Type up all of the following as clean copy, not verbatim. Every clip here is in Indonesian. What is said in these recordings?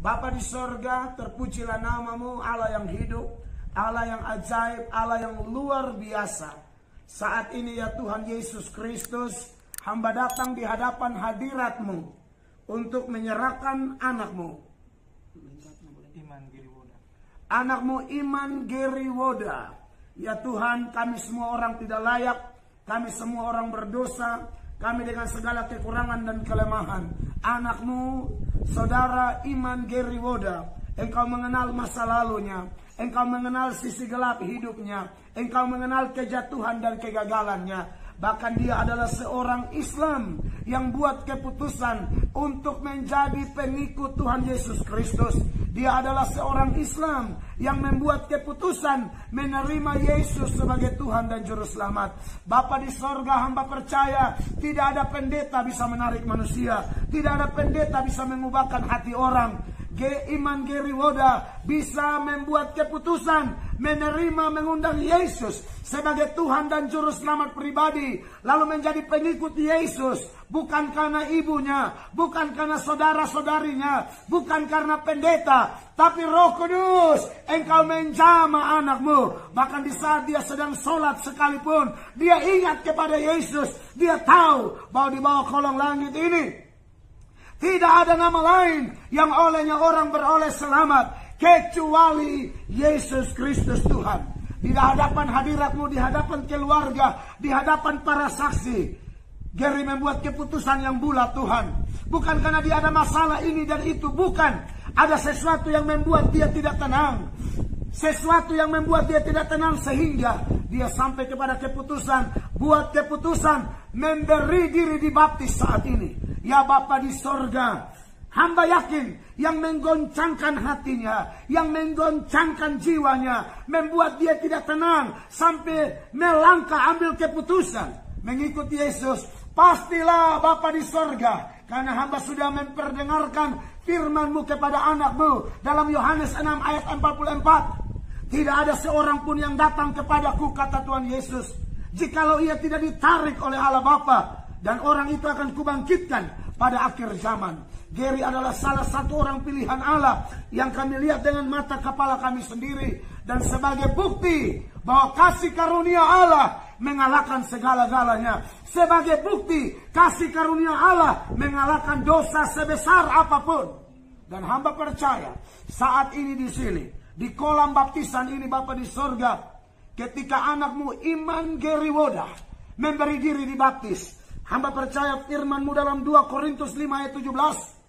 Bapa di sorga, terpujilah namamu, Allah yang hidup, Allah yang ajaib, Allah yang luar biasa. Saat ini ya Tuhan Yesus Kristus, hamba datang di hadapan hadirat-Mu untuk menyerahkan anak-Mu. Anak-Mu Iman Geriwoda. Ya Tuhan, kami semua orang tidak layak, kami semua orang berdosa, kami dengan segala kekurangan dan kelemahan. Anak-Mu, saudara Iman Geriwoda, engkau mengenal masa lalunya, engkau mengenal sisi gelap hidupnya, engkau mengenal kejatuhan dan kegagalannya. Bahkan dia adalah seorang Islam yang buat keputusan untuk menjadi pengikut Tuhan Yesus Kristus. Dia adalah seorang Islam yang membuat keputusan menerima Yesus sebagai Tuhan dan Juru Selamat. Bapa di sorga, hamba percaya tidak ada pendeta bisa menarik manusia, tidak ada pendeta bisa mengubahkan hati orang. Iman Geriwoda bisa membuat keputusan menerima, mengundang Yesus sebagai Tuhan dan Juru Selamat pribadi, lalu menjadi pengikut Yesus, bukan karena ibunya, bukan karena saudara-saudarinya, bukan karena pendeta, tapi Roh Kudus. Engkau menjamah anak-Mu. Bahkan di saat dia sedang sholat sekalipun, dia ingat kepada Yesus. Dia tahu bahwa di bawah kolong langit ini tidak ada nama lain yang olehnya orang beroleh selamat kecuali Yesus Kristus Tuhan. Di hadapan hadirat-Mu, di hadapan keluarga, di hadapan para saksi, Geri membuat keputusan yang bulat Tuhan. Bukan karena dia ada masalah ini dan itu, bukan. Ada sesuatu yang membuat dia tidak tenang. Sesuatu yang membuat dia tidak tenang sehingga dia sampai kepada keputusan, buat keputusan memberi diri dibaptis saat ini. Ya Bapa di sorga, hamba yakin yang menggoncangkan hatinya, yang menggoncangkan jiwanya, membuat dia tidak tenang sampai melangkah ambil keputusan mengikuti Yesus. Pastilah Bapa di sorga, karena hamba sudah memperdengarkan firman-Mu kepada anak-Mu dalam Yohanes 6 ayat 44. Tidak ada seorang pun yang datang kepadaku, kata Tuhan Yesus, jikalau ia tidak ditarik oleh Allah Bapa, dan orang itu akan kubangkitkan pada akhir zaman. Geri adalah salah satu orang pilihan Allah yang kami lihat dengan mata kepala kami sendiri. Dan sebagai bukti bahwa kasih karunia Allah mengalahkan segala-galanya. Sebagai bukti kasih karunia Allah mengalahkan dosa sebesar apapun. Dan hamba percaya saat ini di sini, di kolam baptisan ini Bapa di sorga, ketika anak-Mu Iman Geriwoda memberi diri dibaptis, hamba percaya firman-Mu dalam 2 Korintus 5 ayat 17.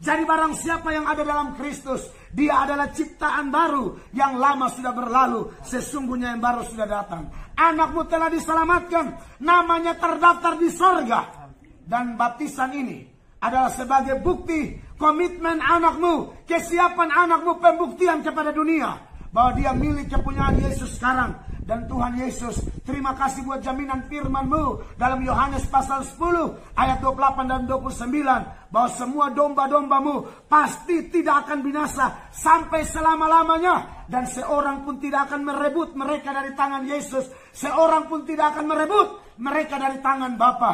Jadi barang siapa yang ada dalam Kristus, dia adalah ciptaan baru, yang lama sudah berlalu, sesungguhnya yang baru sudah datang. Anak-Mu telah diselamatkan, namanya terdaftar di sorga. Dan baptisan ini adalah sebagai bukti komitmen anak-Mu, kesiapan anak-Mu, pembuktian kepada dunia bahwa dia milik kepunyaan Yesus sekarang. Dan Tuhan Yesus, terima kasih buat jaminan firman-Mu dalam Yohanes pasal 10 ayat 28 dan 29. Bahwa semua domba-domba-Mu pasti tidak akan binasa sampai selama-lamanya. Dan seorang pun tidak akan merebut mereka dari tangan Yesus. Seorang pun tidak akan merebut mereka dari tangan Bapa.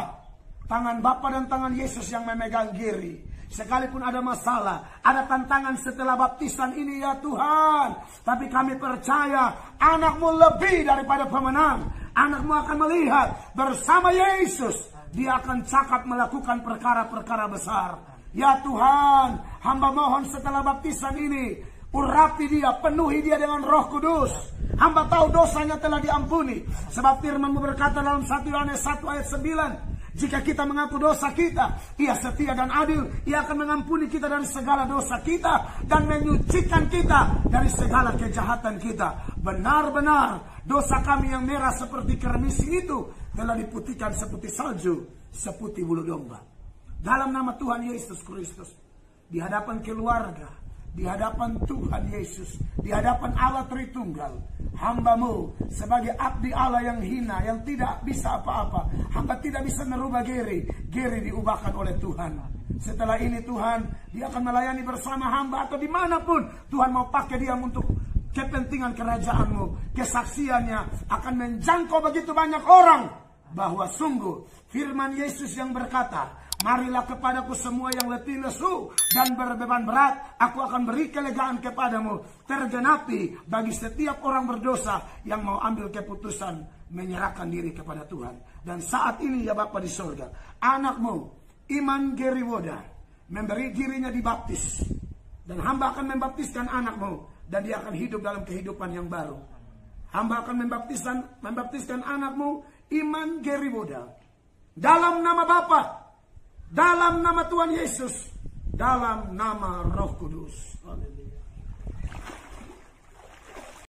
Tangan Bapa dan tangan Yesus yang memegang Geri. Sekalipun ada masalah, ada tantangan setelah baptisan ini ya Tuhan, tapi kami percaya anak-Mu lebih daripada pemenang. Anak-Mu akan melihat bersama Yesus, dia akan cakap melakukan perkara-perkara besar. Ya Tuhan, hamba mohon setelah baptisan ini, urapi dia, penuhi dia dengan Roh Kudus. Hamba tahu dosanya telah diampuni, sebab firman-Mu berkata dalam 1 Yohanes 1 ayat 9, jika kita mengaku dosa kita, Ia setia dan adil. Ia akan mengampuni kita dari segala dosa kita dan menyucikan kita dari segala kejahatan kita. Benar-benar dosa kami yang merah seperti kermisi itu telah diputihkan seputih salju, seputih bulu domba. Dalam nama Tuhan Yesus Kristus, di hadapan keluarga, di hadapan Tuhan Yesus, di hadapan Allah Tritunggal, hamba-Mu sebagai abdi Allah yang hina, yang tidak bisa apa-apa, hamba tidak bisa merubah Geri. Geri diubahkan oleh Tuhan. Setelah ini Tuhan, dia akan melayani bersama hamba atau dimanapun Tuhan mau pakai dia untuk kepentingan kerajaan-Mu. Kesaksiannya akan menjangkau begitu banyak orang bahwa sungguh firman Yesus yang berkata, Marilah kepadaku semua yang letih lesu dan berbeban berat, aku akan beri kelegaan kepadamu. Tergenapi bagi setiap orang berdosa yang mau ambil keputusan menyerahkan diri kepada Tuhan. Dan saat ini ya Bapa di sorga, anakmu Iman Geriwoda memberi dirinya dibaptis. Dan hamba akan membaptiskan anakmu, dan dia akan hidup dalam kehidupan yang baru. Hamba akan membaptiskan anakmu Iman Geriwoda dalam nama Bapa, dalam nama Tuhan Yesus, dalam nama Roh Kudus. Haleluya.